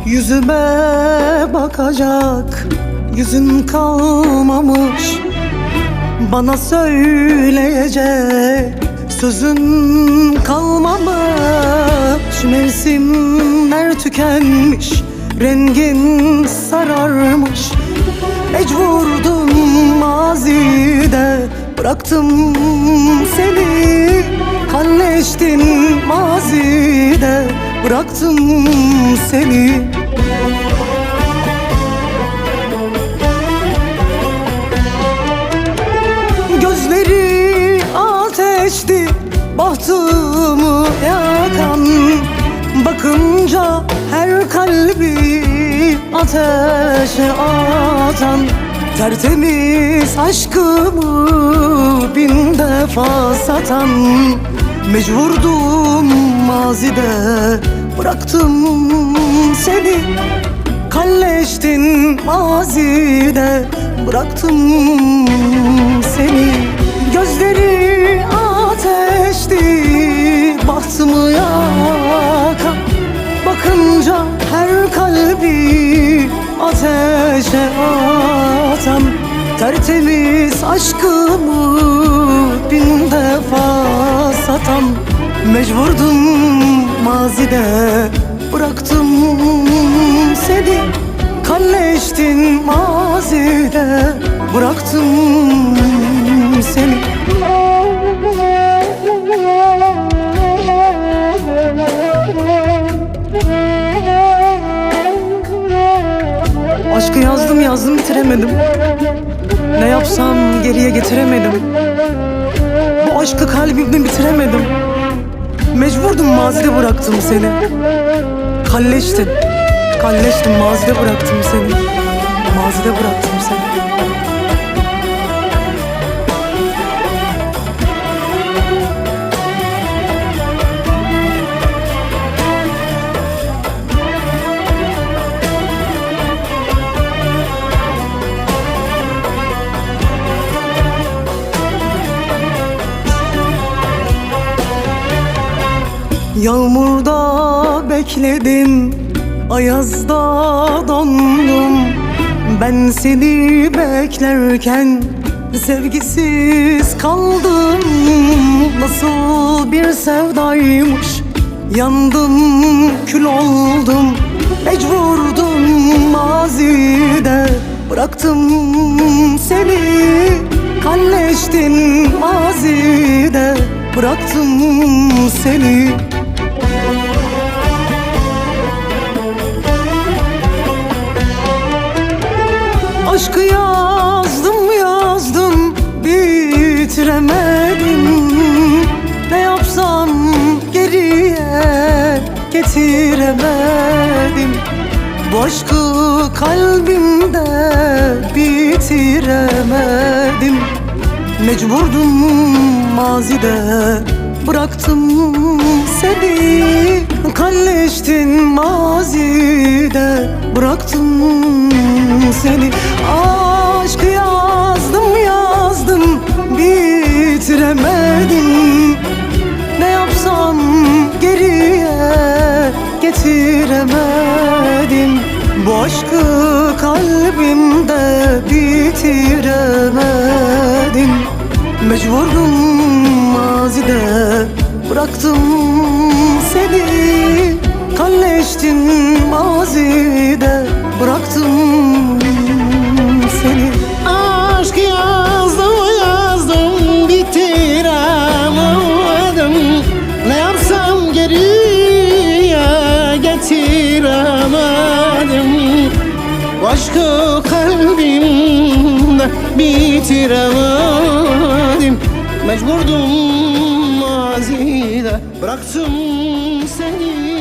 Yüzüme bakacak yüzün kalmamış, bana söyleyecek sözün kalmamış. Mevsimler tükenmiş, rengin sararmış. Mecburdum mazide, bıraktım seni. Kalleştin mazide, bıraktım seni. Gözleri ateşti, bahtımı yakan. Bakınca her kalbi ateşe atan. Tertemiz aşkımı bin defa satan. Mecburdum mazide, bıraktım seni. Kalleştin mazide, bıraktım seni. Gözleri ateşti, bahtımı yakan. Bakınca her kalbi ateşe atan. Tertemiz aşkımı bin defa satan. Mecburdum mazide, bıraktım seni. Kalleştin mazide, bıraktım seni. Aşkı yazdım yazdım bitiremedim. Ne yapsam geriye getiremedim. Bu aşkı kalbimde bitiremedim. Mecburdum mazide, bıraktım seni. Kalleştin, kalleştin mazide, bıraktım seni. Mazide bıraktım seni. Yağmurda bekledim, ayazda dondum. Ben seni beklerken sevgisiz kaldım. Nasıl bir sevdaymış, yandım kül oldum. Mecburdum mazide, bıraktım seni. Kalleştin mazide, bıraktım seni. Aşkı yazdım yazdım bitiremedim. Ne yapsam geriye getiremedim. Bu aşkı kalbimde bitiremedim. Mecburdum mazide, bıraktım seni. Kalleştin mazide, bıraktım seni. Aşkı yazdım yazdım bitiremedim. Ne yapsam geriye getiremedim. Bu aşkı kalbimde bitiremedim. Mecburdum mazide, bıraktım seni. Kalleştin mazide, bıraktım seni. Bu aşkı kalbimde bitiremedim. Mecburdum mazide bıraktım seni.